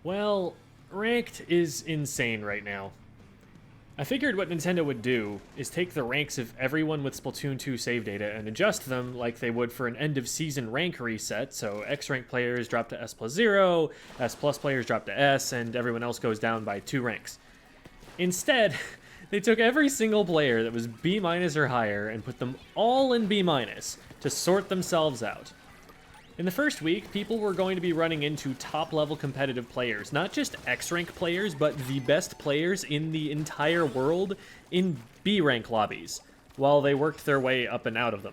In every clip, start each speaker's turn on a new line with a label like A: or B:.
A: Well, ranked is insane right now. I figured what Nintendo would do is take the ranks of everyone with Splatoon 2 save data and adjust them like they would for an end of season rank reset, so X rank players drop to S plus 0, S plus players drop to S, and everyone else goes down by 2 ranks. Instead, they took every single player that was B- or higher and put them all in B- to sort themselves out. In the first week, people were going to be running into top-level competitive players, not just X-rank players, but the best players in the entire world in B-rank lobbies, while they worked their way up and out of them.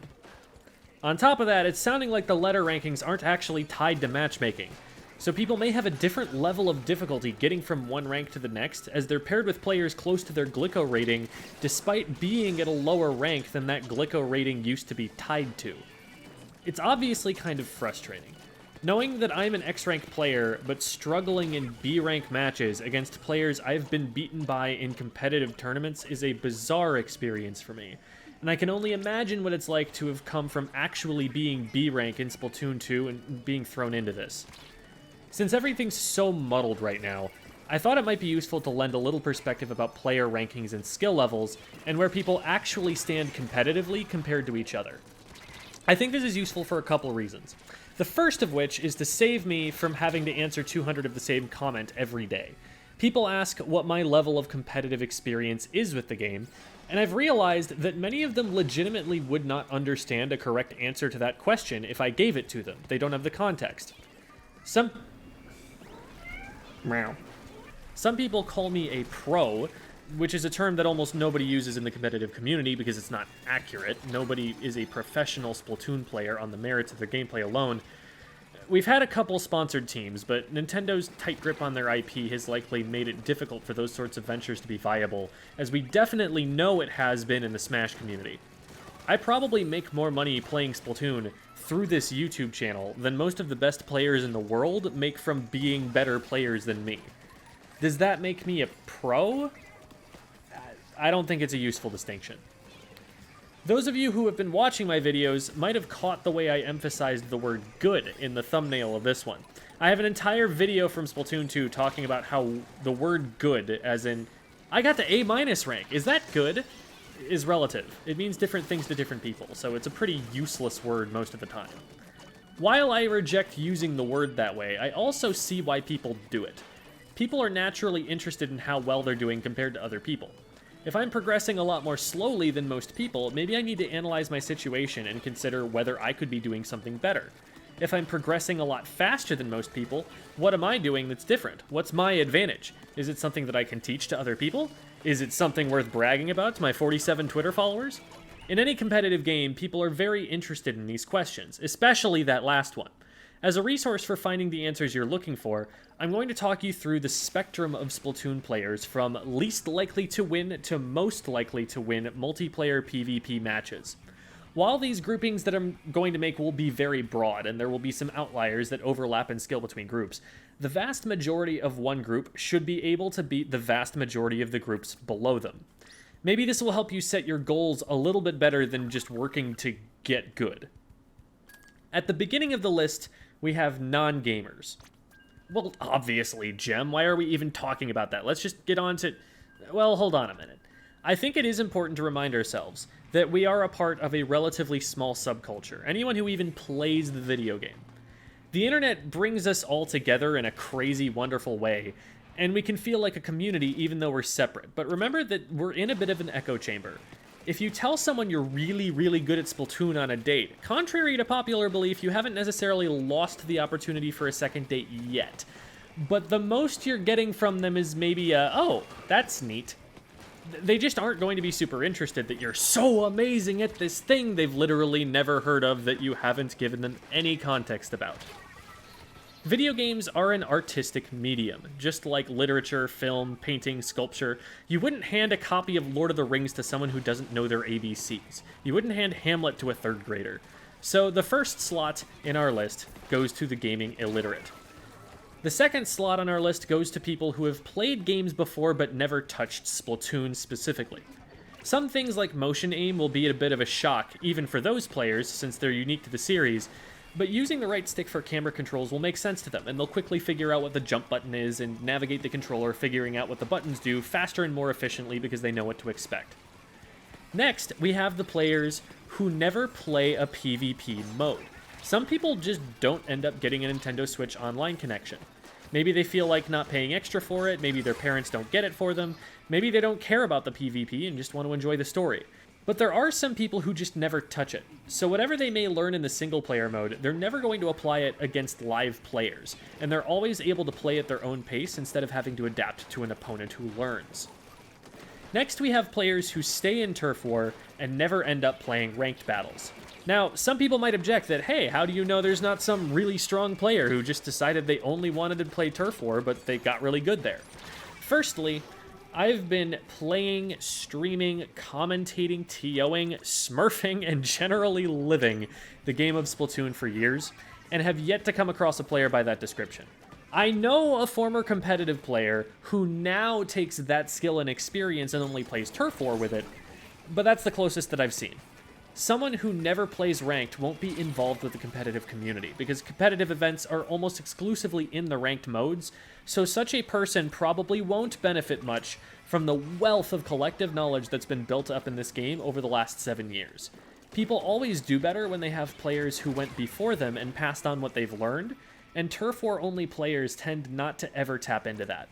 A: On top of that, it's sounding like the letter rankings aren't actually tied to matchmaking, so people may have a different level of difficulty getting from one rank to the next, as they're paired with players close to their Glico rating, despite being at a lower rank than that Glico rating used to be tied to. It's obviously kind of frustrating. Knowing that I'm an X-rank player, but struggling in B-rank matches against players I've been beaten by in competitive tournaments is a bizarre experience for me, and I can only imagine what it's like to have come from actually being B-rank in Splatoon 2 and being thrown into this. Since everything's so muddled right now, I thought it might be useful to lend a little perspective about player rankings and skill levels, and where people actually stand competitively compared to each other. I think this is useful for a couple reasons. The first of which is to save me from having to answer 200 of the same comment every day. People ask what my level of competitive experience is with the game, and I've realized that many of them legitimately would not understand a correct answer to that question if I gave it to them. They don't have the context. Some people call me a pro, which is a term that almost nobody uses in the competitive community because it's not accurate. Nobody is a professional Splatoon player on the merits of their gameplay alone. We've had a couple sponsored teams, but Nintendo's tight grip on their IP has likely made it difficult for those sorts of ventures to be viable, as we definitely know it has been in the Smash community. I probably make more money playing Splatoon through this YouTube channel than most of the best players in the world make from being better players than me. Does that make me a pro? I don't think it's a useful distinction. Those of you who have been watching my videos might have caught the way I emphasized the word good in the thumbnail of this one. I have an entire video from Splatoon 2 talking about how the word good, as in, I got the A- rank, is that good? Is relative. It means different things to different people, so it's a pretty useless word most of the time. While I reject using the word that way, I also see why people do it. People are naturally interested in how well they're doing compared to other people. If I'm progressing a lot more slowly than most people, maybe I need to analyze my situation and consider whether I could be doing something better. If I'm progressing a lot faster than most people, what am I doing that's different? What's my advantage? Is it something that I can teach to other people? Is it something worth bragging about to my 47 Twitter followers? In any competitive game, people are very interested in these questions, especially that last one. As a resource for finding the answers you're looking for, I'm going to talk you through the spectrum of Splatoon players from least likely to win to most likely to win multiplayer PvP matches. While these groupings that I'm going to make will be very broad, and there will be some outliers that overlap in skill between groups, the vast majority of one group should be able to beat the vast majority of the groups below them. Maybe this will help you set your goals a little bit better than just working to get good. At the beginning of the list, we have non-gamers. Well, obviously, Gem, why are we even talking about that? Let's just get on to... Well, hold on a minute. I think it is important to remind ourselves that we are a part of a relatively small subculture, anyone who even plays the video game. The internet brings us all together in a crazy, wonderful way, and we can feel like a community even though we're separate. But remember that we're in a bit of an echo chamber. If you tell someone you're really, really good at Splatoon on a date, contrary to popular belief, you haven't necessarily lost the opportunity for a second date yet. But the most you're getting from them is maybe oh, that's neat. They just aren't going to be super interested that you're so amazing at this thing they've literally never heard of that you haven't given them any context about. Video games are an artistic medium, just like literature, film, painting, sculpture. You wouldn't hand a copy of Lord of the Rings to someone who doesn't know their ABCs. You wouldn't hand Hamlet to a third grader. So the first slot in our list goes to the gaming illiterate. The second slot on our list goes to people who have played games before but never touched Splatoon specifically. Some things like motion aim will be a bit of a shock, even for those players, since they're unique to the series, But using the right stick for camera controls will make sense to them, and they'll quickly figure out what the jump button is and navigate the controller, figuring out what the buttons do faster and more efficiently because they know what to expect. Next, we have the players who never play a PvP mode. Some people just don't end up getting a Nintendo Switch online connection. Maybe they feel like not paying extra for it, maybe their parents don't get it for them, maybe they don't care about the PvP and just want to enjoy the story. But there are some people who just never touch it. So whatever they may learn in the single-player mode, they're never going to apply it against live players, and they're always able to play at their own pace instead of having to adapt to an opponent who learns. Next, we have players who stay in Turf War and never end up playing ranked battles. Now, some people might object that, hey, how do you know there's not some really strong player who just decided they only wanted to play Turf War, but they got really good there? Firstly, I've been playing, streaming, commentating, TOing, smurfing, and generally living the game of Splatoon for years, and have yet to come across a player by that description. I know a former competitive player who now takes that skill and experience and only plays Turf War with it, but that's the closest that I've seen. Someone who never plays ranked won't be involved with the competitive community, because competitive events are almost exclusively in the ranked modes, so such a person probably won't benefit much from the wealth of collective knowledge that's been built up in this game over the last 7 years. People always do better when they have players who went before them and passed on what they've learned, and Turf War only players tend not to ever tap into that.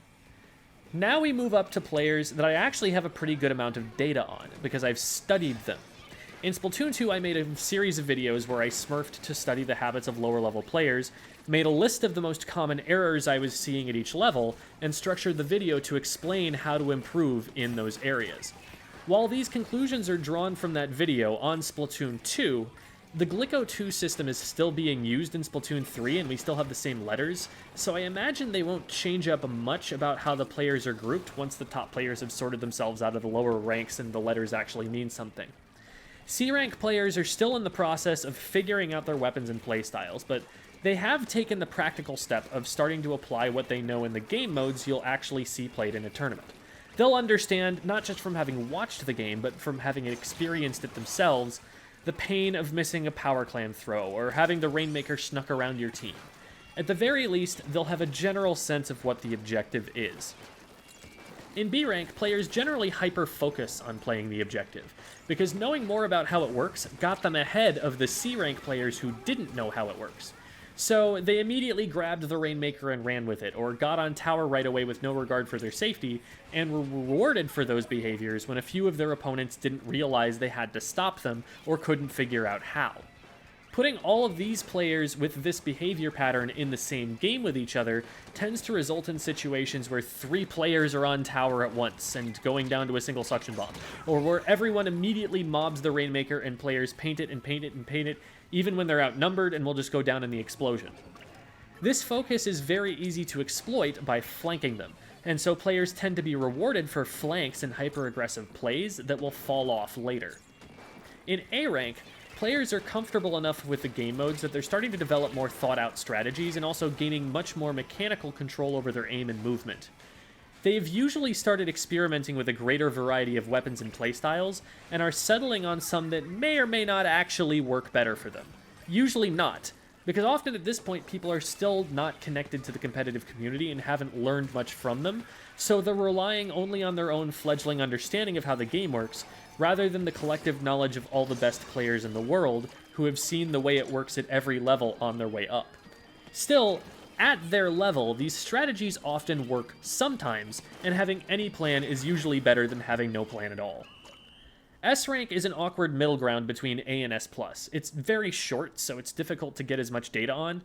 A: Now we move up to players that I actually have a pretty good amount of data on, because I've studied them. In Splatoon 2, I made a series of videos where I smurfed to study the habits of lower-level players, made a list of the most common errors I was seeing at each level, and structured the video to explain how to improve in those areas. While these conclusions are drawn from that video on Splatoon 2, the Glico 2 system is still being used in Splatoon 3, and we still have the same letters, so I imagine they won't change up much about how the players are grouped once the top players have sorted themselves out of the lower ranks and the letters actually mean something. C-rank players are still in the process of figuring out their weapons and playstyles, but they have taken the practical step of starting to apply what they know in the game modes you'll actually see played in a tournament. They'll understand, not just from having watched the game, but from having experienced it themselves, the pain of missing a Power Clan throw, or having the Rainmaker snuck around your team. At the very least, they'll have a general sense of what the objective is. In B-rank, players generally hyper-focus on playing the objective, because knowing more about how it works got them ahead of the C-rank players who didn't know how it works. So they immediately grabbed the Rainmaker and ran with it, or got on tower right away with no regard for their safety, and were rewarded for those behaviors when a few of their opponents didn't realize they had to stop them or couldn't figure out how. Putting all of these players with this behavior pattern in the same game with each other tends to result in situations where 3 players are on tower at once and going down to a single suction bomb, or where everyone immediately mobs the Rainmaker and players paint it and paint it and paint it, even when they're outnumbered and will just go down in the explosion. This focus is very easy to exploit by flanking them, and so players tend to be rewarded for flanks and hyper-aggressive plays that will fall off later. In A rank, players are comfortable enough with the game modes that they're starting to develop more thought-out strategies and also gaining much more mechanical control over their aim and movement. They've usually started experimenting with a greater variety of weapons and playstyles, and are settling on some that may or may not actually work better for them. Usually not, because often at this point people are still not connected to the competitive community and haven't learned much from them, so they're relying only on their own fledgling understanding of how the game works, rather than the collective knowledge of all the best players in the world who have seen the way it works at every level on their way up. Still, at their level, these strategies often work sometimes, and having any plan is usually better than having no plan at all. S rank is an awkward middle ground between A and S+. It's very short, so it's difficult to get as much data on.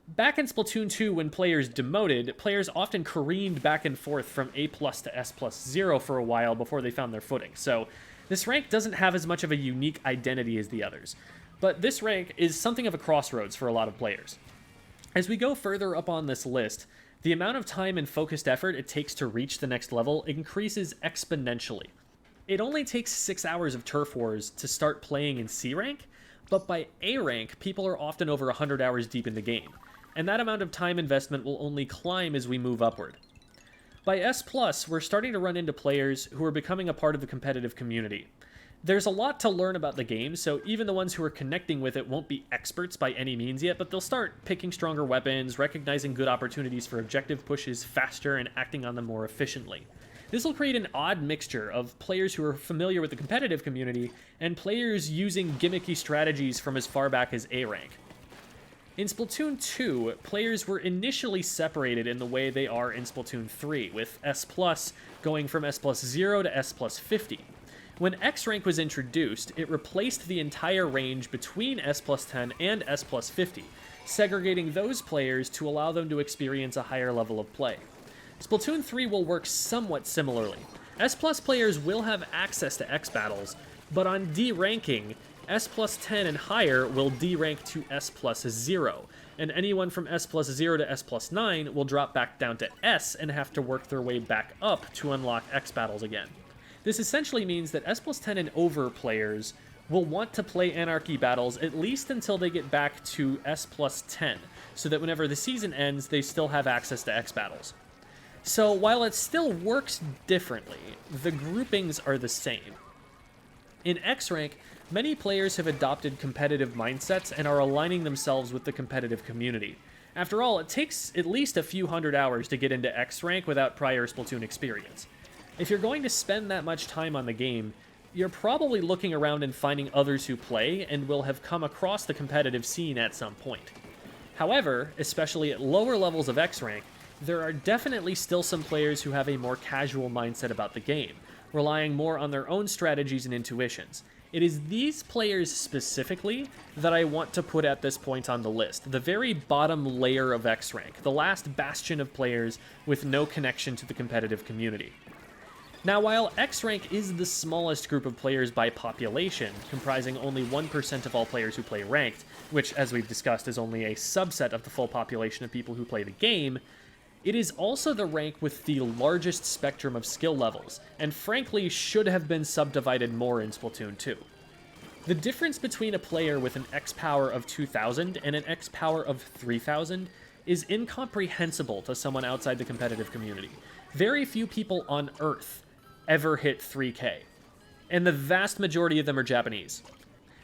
A: Back in Splatoon 2, when players demoted, players often careened back and forth from A+ to S+0 for a while before they found their footing, so this rank doesn't have as much of a unique identity as the others. But this rank is something of a crossroads for a lot of players. As we go further up on this list, the amount of time and focused effort it takes to reach the next level increases exponentially. It only takes 6 hours of Turf Wars to start playing in C rank, but by A rank, people are often over 100 hours deep in the game, and that amount of time investment will only climb as we move upward. By S+, we're starting to run into players who are becoming a part of the competitive community. There's a lot to learn about the game, so even the ones who are connecting with it won't be experts by any means yet, but they'll start picking stronger weapons, recognizing good opportunities for objective pushes faster, and acting on them more efficiently. This will create an odd mixture of players who are familiar with the competitive community and players using gimmicky strategies from as far back as A rank. In Splatoon 2, players were initially separated in the way they are in Splatoon 3, with S+ going from S+ 0 to S+ 50. When X rank was introduced, it replaced the entire range between S+ 10 and S+ 50, segregating those players to allow them to experience a higher level of play. Splatoon 3 will work somewhat similarly. S+ players will have access to X battles, but on D-ranking, S+ 10 and higher will D-rank to S+ 0, and anyone from S+ 0 to S+ 9 will drop back down to S and have to work their way back up to unlock X battles again. This essentially means that S+ 10 and over players will want to play Anarchy Battles at least until they get back to S+ 10, so that whenever the season ends, they still have access to X battles. So while it still works differently, the groupings are the same. In X rank, many players have adopted competitive mindsets and are aligning themselves with the competitive community. After all, it takes at least a few hundred hours to get into X rank without prior Splatoon experience. If you're going to spend that much time on the game, you're probably looking around and finding others who play and will have come across the competitive scene at some point. However, especially at lower levels of X rank, there are definitely still some players who have a more casual mindset about the game, relying more on their own strategies and intuitions. It is these players specifically that I want to put at this point on the list, the very bottom layer of X rank, the last bastion of players with no connection to the competitive community. Now, while X rank is the smallest group of players by population, comprising only 1% of all players who play ranked, which, as we've discussed, is only a subset of the full population of people who play the game, it is also the rank with the largest spectrum of skill levels, and frankly should have been subdivided more in Splatoon 2. The difference between a player with an X power of 2000 and an X power of 3000 is incomprehensible to someone outside the competitive community. Very few people on Earth ever hit 3K, and the vast majority of them are Japanese.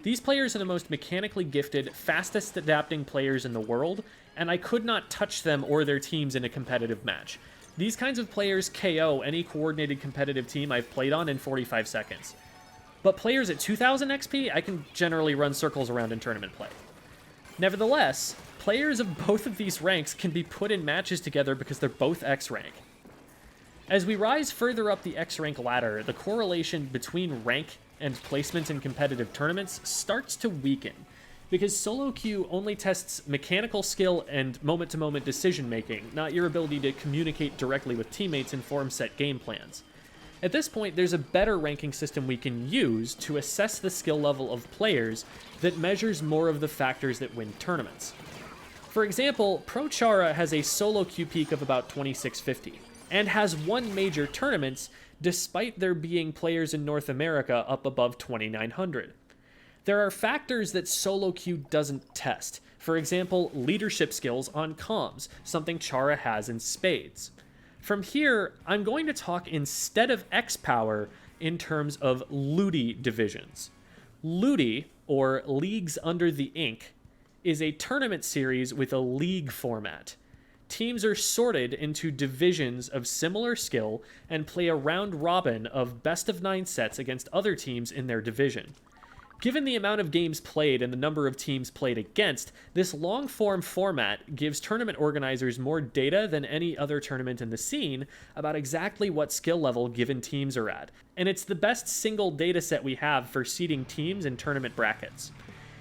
A: These players are the most mechanically gifted, fastest adapting players in the world, and I could not touch them or their teams in a competitive match. These kinds of players KO any coordinated competitive team I've played on in 45 seconds. But players at 2000 XP, I can generally run circles around in tournament play. Nevertheless, players of both of these ranks can be put in matches together because they're both X rank. As we rise further up the X rank ladder, the correlation between rank and placement in competitive tournaments starts to weaken, because solo queue only tests mechanical skill and moment-to-moment decision-making, not your ability to communicate directly with teammates and form set game plans. At this point, there's a better ranking system we can use to assess the skill level of players that measures more of the factors that win tournaments. For example, Pro Chara has a solo queue peak of about 2650, and has won major tournaments despite there being players in North America up above 2900. There are factors that solo queue doesn't test. For example, leadership skills on comms, something Chara has in spades. From here, I'm going to talk instead of X power in terms of LUTI divisions. LUTI, or Leagues Under the Ink, is a tournament series with a league format. Teams are sorted into divisions of similar skill and play a round robin of best-of-9 sets against other teams in their division. Given the amount of games played and the number of teams played against, this long-form format gives tournament organizers more data than any other tournament in the scene about exactly what skill level given teams are at, and it's the best single data set we have for seeding teams in tournament brackets.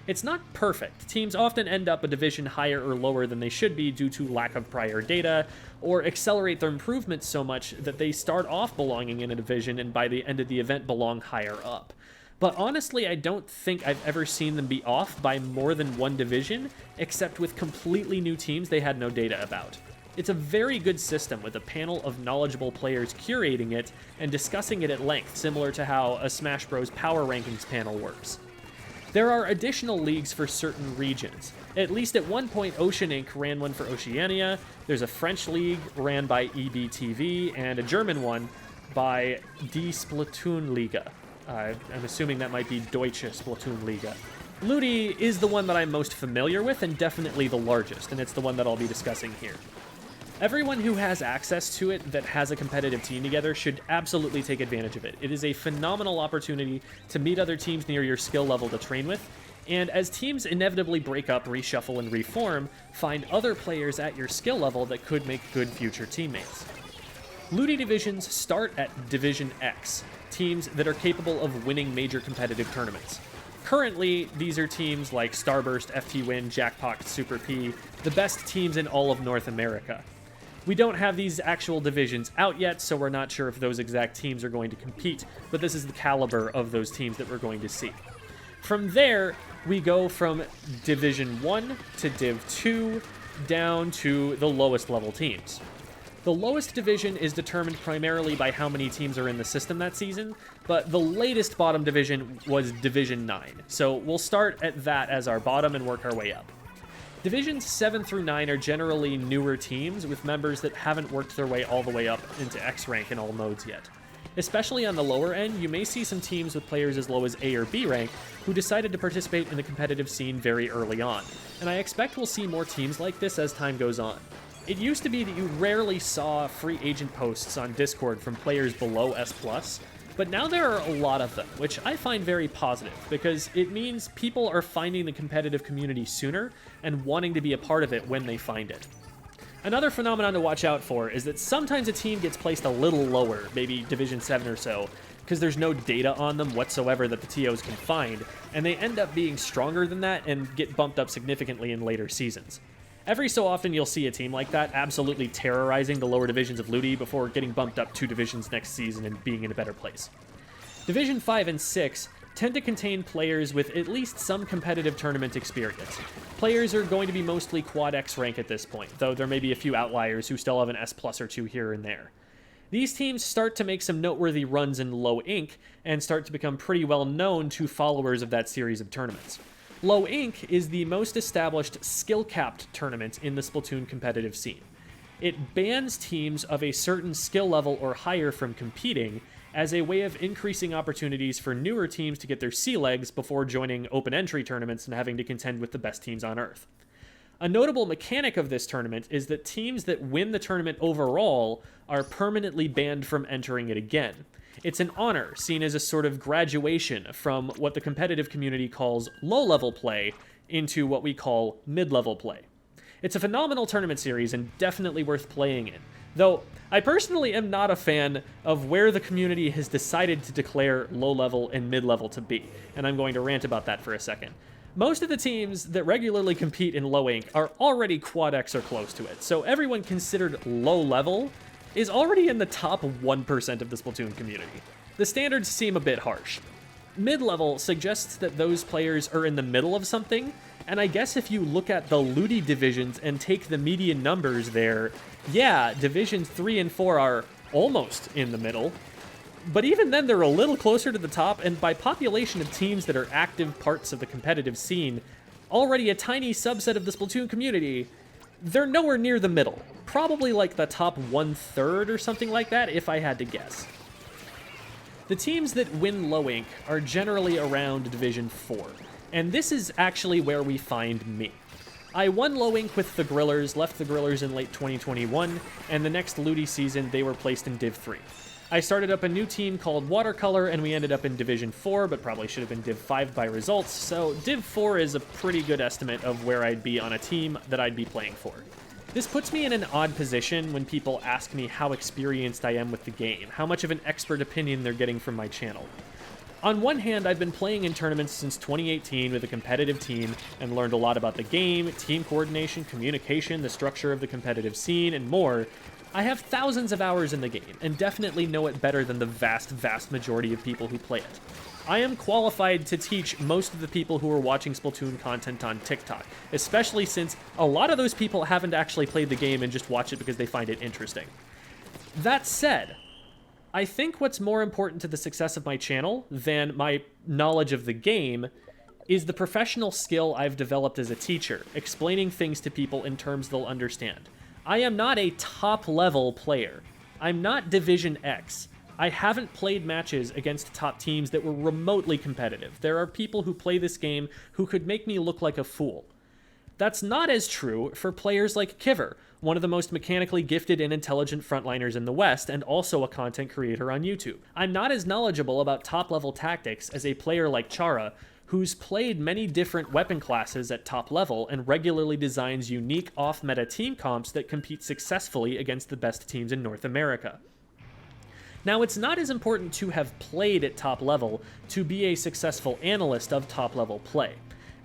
A: It's not perfect. Teams often end up a division higher or lower than they should be due to lack of prior data, or accelerate their improvements so much that they start off belonging in a division and by the end of the event belong higher up. But honestly, I don't think I've ever seen them be off by more than one division, except with completely new teams they had no data about. It's a very good system with a panel of knowledgeable players curating it and discussing it at length, similar to how a Smash Bros. Power Rankings panel works. There are additional leagues for certain regions. At least at one point, Ocean Inc. ran one for Oceania, there's a French league ran by EBTV, and a German one by Die Splatoon Liga. I'm assuming that might be Deutsche Splatoon Liga. LUTI is the one that I'm most familiar with and definitely the largest, and it's the one that I'll be discussing here. Everyone who has access to it that has a competitive team together should absolutely take advantage of it. It is a phenomenal opportunity to meet other teams near your skill level to train with, and as teams inevitably break up, reshuffle, and reform, find other players at your skill level that could make good future teammates. LUTI divisions start at Division X, teams that are capable of winning major competitive tournaments. Currently, these are teams like Starburst, FT-Win, Jackpot, Super P, the best teams in all of North America. We don't have these actual divisions out yet, so we're not sure if those exact teams are going to compete, but this is the caliber of those teams that we're going to see. From there, we go from Division 1 to Div 2 down to the lowest level teams. The lowest division is determined primarily by how many teams are in the system that season, but the latest bottom division was Division 9, so we'll start at that as our bottom and work our way up. Divisions 7 through 9 are generally newer teams with members that haven't worked their way all the way up into X rank in all modes yet. Especially on the lower end, you may see some teams with players as low as A or B rank who decided to participate in the competitive scene very early on, and I expect we'll see more teams like this as time goes on. It used to be that you rarely saw free agent posts on Discord from players below S+, but now there are a lot of them, which I find very positive, because it means people are finding the competitive community sooner and wanting to be a part of it when they find it. Another phenomenon to watch out for is that sometimes a team gets placed a little lower, maybe Division 7 or so, because there's no data on them whatsoever that the TOs can find, and they end up being stronger than that and get bumped up significantly in later seasons. Every so often you'll see a team like that absolutely terrorizing the lower divisions of LUTI before getting bumped up 2 divisions next season and being in a better place. Division 5 and 6 tend to contain players with at least some competitive tournament experience. Players are going to be mostly quad X rank at this point, though there may be a few outliers who still have an S+ or 2 here and there. These teams start to make some noteworthy runs in low ink and start to become pretty well known to followers of that series of tournaments. Low Ink is the most established skill-capped tournament in the Splatoon competitive scene. It bans teams of a certain skill level or higher from competing as a way of increasing opportunities for newer teams to get their sea legs before joining open entry tournaments and having to contend with the best teams on Earth. A notable mechanic of this tournament is that teams that win the tournament overall are permanently banned from entering it again. It's an honor, seen as a sort of graduation from what the competitive community calls low-level play into what we call mid-level play. It's a phenomenal tournament series and definitely worth playing in, though I personally am not a fan of where the community has decided to declare low-level and mid-level to be, and I'm going to rant about that for a second. Most of the teams that regularly compete in low ink are already quad X or close to it, so everyone considered low-level is already in the top 1% of the Splatoon community. The standards seem a bit harsh. Mid-level suggests that those players are in the middle of something, and I guess if you look at the LUTI divisions and take the median numbers there, yeah, divisions 3 and 4 are almost in the middle, but even then they're a little closer to the top, and by population of teams that are active parts of the competitive scene, already a tiny subset of the Splatoon community, they're nowhere near the middle. Probably like the top 1/3 or something like that, if I had to guess. The teams that win low ink are generally around Division 4, and this is actually where we find me. I won low ink with the Grillers, left the Grillers in late 2021, and the next LUTI season they were placed in Div 3. I started up a new team called Watercolor, and we ended up in Division 4, but probably should have been Div 5 by results, so Div 4 is a pretty good estimate of where I'd be on a team that I'd be playing for. This puts me in an odd position when people ask me how experienced I am with the game, how much of an expert opinion they're getting from my channel. On one hand, I've been playing in tournaments since 2018 with a competitive team and learned a lot about the game, team coordination, communication, the structure of the competitive scene, and more. I have thousands of hours in the game, and definitely know it better than the vast majority of people who play it. I am qualified to teach most of the people who are watching Splatoon content on TikTok, especially since a lot of those people haven't actually played the game and just watch it because they find it interesting. That said, I think what's more important to the success of my channel than my knowledge of the game is the professional skill I've developed as a teacher, explaining things to people in terms they'll understand. I am not a top-level player. I'm not Division X. I haven't played matches against top teams that were remotely competitive. There are people who play this game who could make me look like a fool. That's not as true for players like Kiver, one of the most mechanically gifted and intelligent frontliners in the West, and also a content creator on YouTube. I'm not as knowledgeable about top-level tactics as a player like Chara, who's played many different weapon classes at top level and regularly designs unique off-meta team comps that compete successfully against the best teams in North America. Now, it's not as important to have played at top level to be a successful analyst of top-level play.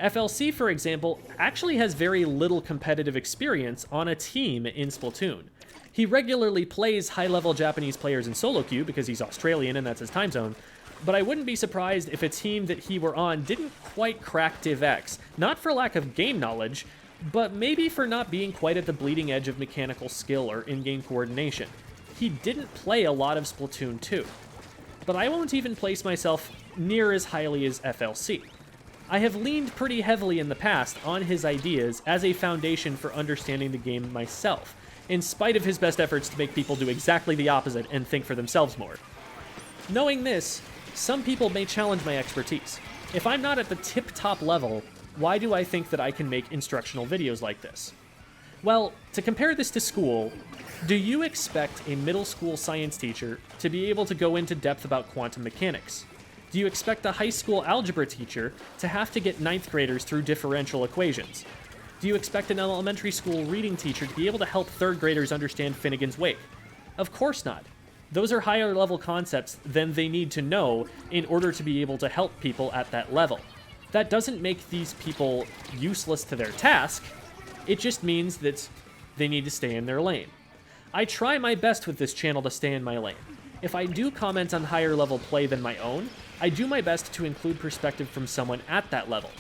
A: FLC, for example, actually has very little competitive experience on a team in Splatoon. He regularly plays high-level Japanese players in solo queue because he's Australian and that's his time zone, but I wouldn't be surprised if a team that he were on didn't quite crack DivX, not for lack of game knowledge, but maybe for not being quite at the bleeding edge of mechanical skill or in-game coordination. He didn't play a lot of Splatoon 2, but I won't even place myself near as highly as FLC. I have leaned pretty heavily in the past on his ideas as a foundation for understanding the game myself, in spite of his best efforts to make people do exactly the opposite and think for themselves more. Knowing this, some people may challenge my expertise. If I'm not at the tip-top level, why do I think that I can make instructional videos like this? Well, to compare this to school, do you expect a middle school science teacher to be able to go into depth about quantum mechanics? Do you expect a high school algebra teacher to have to get 9th graders through differential equations? Do you expect an elementary school reading teacher to be able to help 3rd graders understand Finnegan's Wake? Of course not. Those are higher level concepts than they need to know in order to be able to help people at that level. That doesn't make these people useless to their task, it just means that they need to stay in their lane. I try my best with this channel to stay in my lane. If I do comment on higher level play than my own, I do my best to include perspective from someone at that level.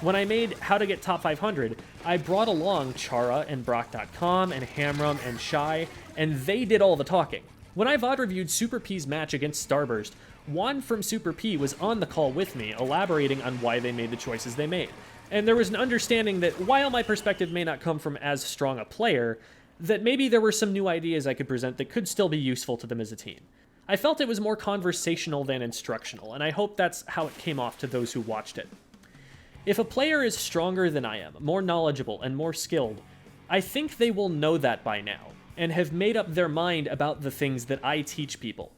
A: When I made How to Get Top 500, I brought along Chara and Brock.com and Hamrum and Shy, and they did all the talking. When I VOD reviewed Super P's match against Starburst, Juan from Super P was on the call with me, elaborating on why they made the choices they made. And there was an understanding that while my perspective may not come from as strong a player, that maybe there were some new ideas I could present that could still be useful to them as a team. I felt it was more conversational than instructional, and I hope that's how it came off to those who watched it. If a player is stronger than I am, more knowledgeable, and more skilled, I think they will know that by now, and have made up their mind about the things that I teach people.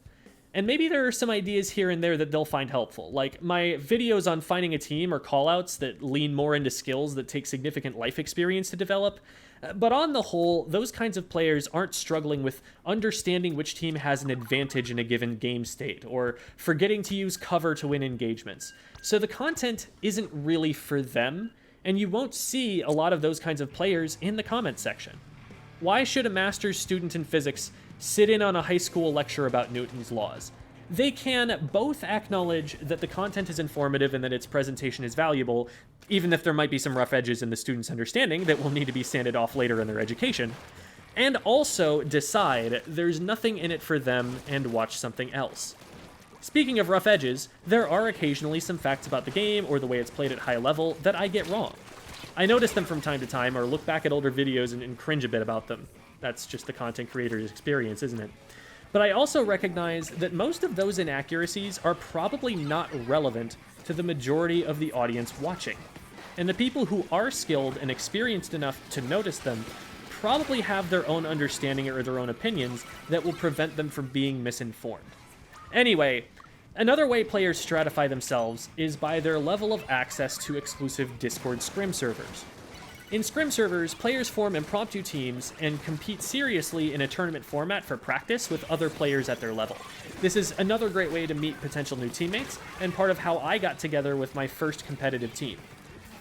A: And maybe there are some ideas here and there that they'll find helpful, like my videos on finding a team or callouts that lean more into skills that take significant life experience to develop. But on the whole, those kinds of players aren't struggling with understanding which team has an advantage in a given game state, or forgetting to use cover to win engagements. So the content isn't really for them, and you won't see a lot of those kinds of players in the comment section. Why should a master's student in physics sit in on a high school lecture about Newton's laws? They can both acknowledge that the content is informative and that its presentation is valuable, even if there might be some rough edges in the student's understanding that will need to be sanded off later in their education, and also decide there's nothing in it for them and watch something else. Speaking of rough edges, there are occasionally some facts about the game or the way it's played at high level that I get wrong. I notice them from time to time or look back at older videos and cringe a bit about them. That's just the content creator's experience, isn't it? But I also recognize that most of those inaccuracies are probably not relevant to the majority of the audience watching. And the people who are skilled and experienced enough to notice them probably have their own understanding or their own opinions that will prevent them from being misinformed. Anyway, another way players stratify themselves is by their level of access to exclusive Discord Scrim servers. In Scrim servers, players form impromptu teams and compete seriously in a tournament format for practice with other players at their level. This is another great way to meet potential new teammates, and part of how I got together with my first competitive team.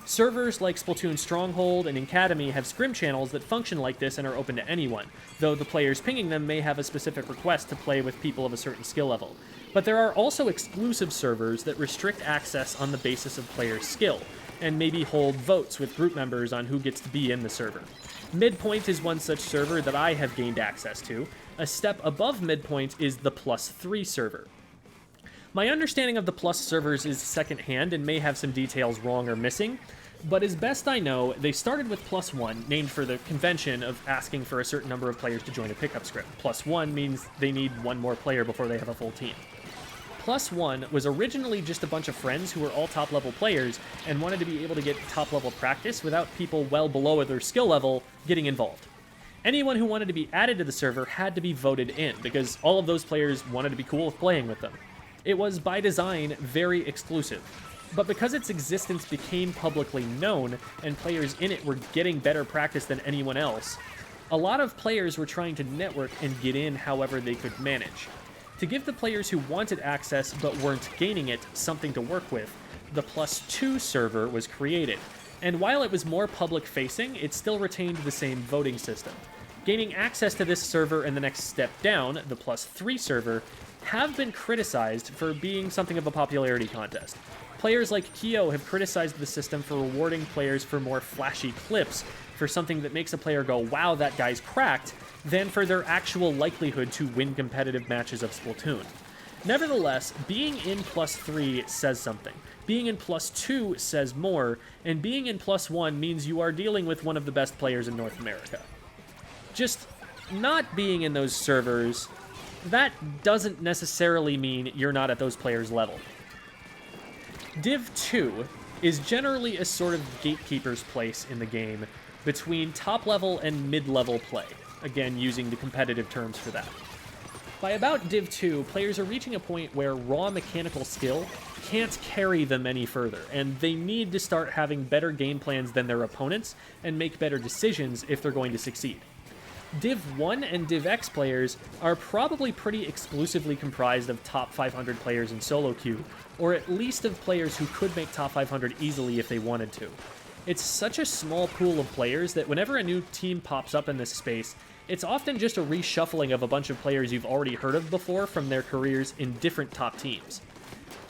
A: Servers like Splatoon Stronghold and Academy have Scrim channels that function like this and are open to anyone, though the players pinging them may have a specific request to play with people of a certain skill level. But there are also exclusive servers that restrict access on the basis of player skill, and maybe hold votes with group members on who gets to be in the server. Midpoint is one such server that I have gained access to. A step above Midpoint is the +3 server. My understanding of the Plus servers is secondhand and may have some details wrong or missing, But as best I know, they started with +1, named for the convention of asking for a certain number of players to join a pickup script. +1 means they need one more player before they have a full team. +1 was originally just a bunch of friends who were all top-level players and wanted to be able to get top-level practice without people well below their skill level getting involved. Anyone who wanted to be added to the server had to be voted in, because all of those players wanted to be cool with playing with them. It was, by design, very exclusive. But because its existence became publicly known, and players in it were getting better practice than anyone else, a lot of players were trying to network and get in however they could manage. To give the players who wanted access but weren't gaining it something to work with, the +2 server was created, and while it was more public-facing, it still retained the same voting system. Gaining access to this server and the next step down, the +3 server, have been criticized for being something of a popularity contest. Players like Kyo have criticized the system for rewarding players for more flashy clips, for something that makes a player go, wow, that guy's cracked, than for their actual likelihood to win competitive matches of Splatoon. Nevertheless, being in +3 says something. Being in +2 says more, and being in +1 means you are dealing with one of the best players in North America. Just not being in those servers, that doesn't necessarily mean you're not at those players' level. Div 2 is generally a sort of gatekeeper's place in the game between top-level and mid-level play, again using the competitive terms for that. By about Div 2, players are reaching a point where raw mechanical skill can't carry them any further, and they need to start having better game plans than their opponents and make better decisions if they're going to succeed. Div 1 and DivX players are probably pretty exclusively comprised of top 500 players in solo queue, or at least of players who could make top 500 easily if they wanted to. It's such a small pool of players that whenever a new team pops up in this space, it's often just a reshuffling of a bunch of players you've already heard of before from their careers in different top teams.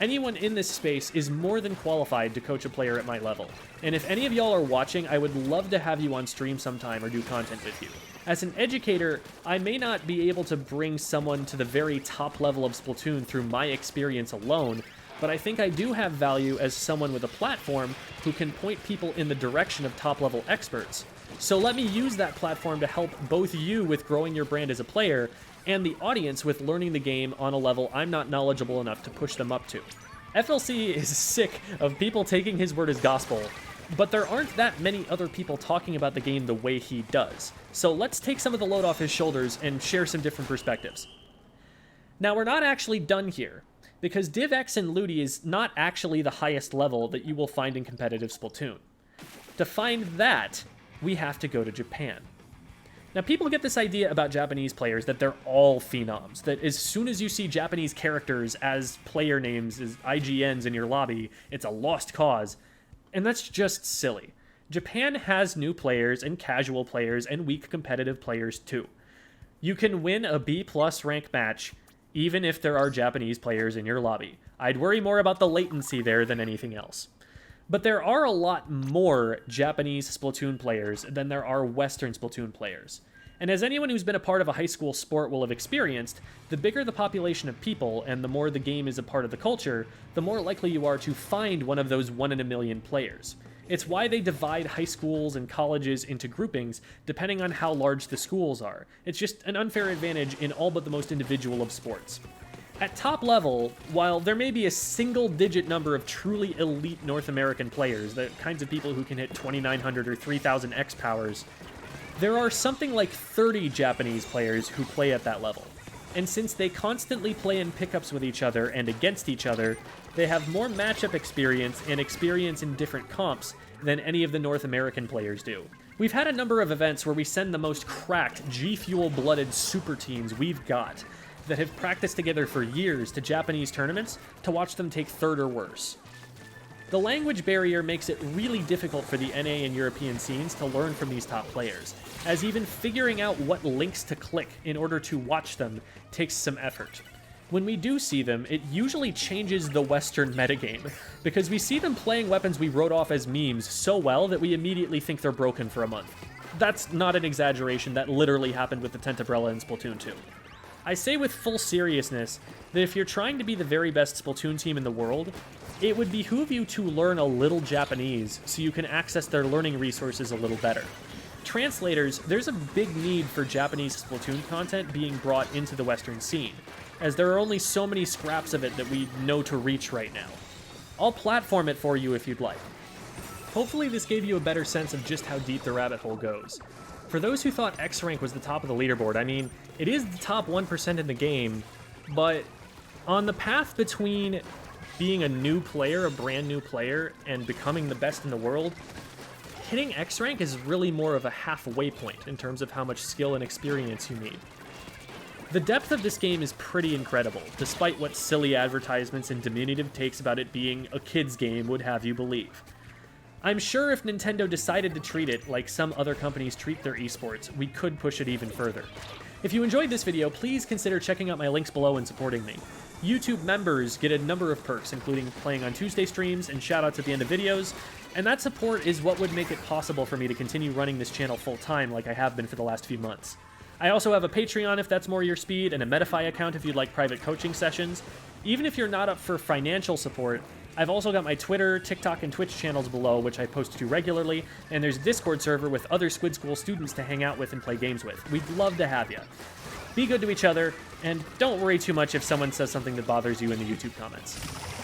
A: Anyone in this space is more than qualified to coach a player at my level, and if any of y'all are watching, I would love to have you on stream sometime or do content with you. As an educator, I may not be able to bring someone to the very top level of Splatoon through my experience alone, but I think I do have value as someone with a platform who can point people in the direction of top-level experts. So let me use that platform to help both you with growing your brand as a player, and the audience with learning the game on a level I'm not knowledgeable enough to push them up to. FLC is sick of people taking his word as gospel, but there aren't that many other people talking about the game the way he does. So let's take some of the load off his shoulders and share some different perspectives. Now, we're not actually done here, because DivX and LUTI is not actually the highest level that you will find in competitive Splatoon. To find that, we have to go to Japan. Now, people get this idea about Japanese players that they're all phenoms, that as soon as you see Japanese characters as player names, as IGNs in your lobby, it's a lost cause. And that's just silly. Japan has new players and casual players and weak competitive players too. You can win a B+ rank match even if there are Japanese players in your lobby. I'd worry more about the latency there than anything else. But there are a lot more Japanese Splatoon players than there are Western Splatoon players. And as anyone who's been a part of a high school sport will have experienced, the bigger the population of people and the more the game is a part of the culture, the more likely you are to find one of those 1 in a million players. It's why they divide high schools and colleges into groupings depending on how large the schools are. It's just an unfair advantage in all but the most individual of sports. At top level, while there may be a single-digit number of truly elite North American players, the kinds of people who can hit 2,900 or 3,000 X powers, there are something like 30 Japanese players who play at that level. And since they constantly play in pickups with each other and against each other, they have more matchup experience and experience in different comps than any of the North American players do. We've had a number of events where we send the most cracked, G-Fuel-blooded super teams we've got that have practiced together for years to Japanese tournaments to watch them take third or worse. The language barrier makes it really difficult for the NA and European scenes to learn from these top players, as even figuring out what links to click in order to watch them takes some effort. When we do see them, it usually changes the Western metagame, because we see them playing weapons we wrote off as memes so well that we immediately think they're broken for a month. That's not an exaggeration, that literally happened with the Tentabrella in Splatoon 2. I say with full seriousness that if you're trying to be the very best Splatoon team in the world, it would behoove you to learn a little Japanese so you can access their learning resources a little better. Translators, there's a big need for Japanese Splatoon content being brought into the Western scene, as there are only so many scraps of it that we know to reach right now. I'll platform it for you if you'd like. Hopefully this gave you a better sense of just how deep the rabbit hole goes. For those who thought X rank was the top of the leaderboard, I mean, it is the top 1% in the game, but on the path between being a new player, a brand new player, and becoming the best in the world, hitting X rank is really more of a halfway point in terms of how much skill and experience you need. The depth of this game is pretty incredible, despite what silly advertisements and diminutive takes about it being a kid's game would have you believe. I'm sure if Nintendo decided to treat it like some other companies treat their esports, we could push it even further. If you enjoyed this video, please consider checking out my links below and supporting me. YouTube members get a number of perks, including playing on Tuesday streams and shoutouts at the end of videos, and that support is what would make it possible for me to continue running this channel full-time like I have been for the last few months. I also have a Patreon if that's more your speed, and a Medify account if you'd like private coaching sessions. Even if you're not up for financial support, I've also got my Twitter, TikTok, and Twitch channels below, which I post to regularly, and there's a Discord server with other Squid School students to hang out with and play games with. We'd love to have you. Be good to each other, and don't worry too much if someone says something that bothers you in the YouTube comments.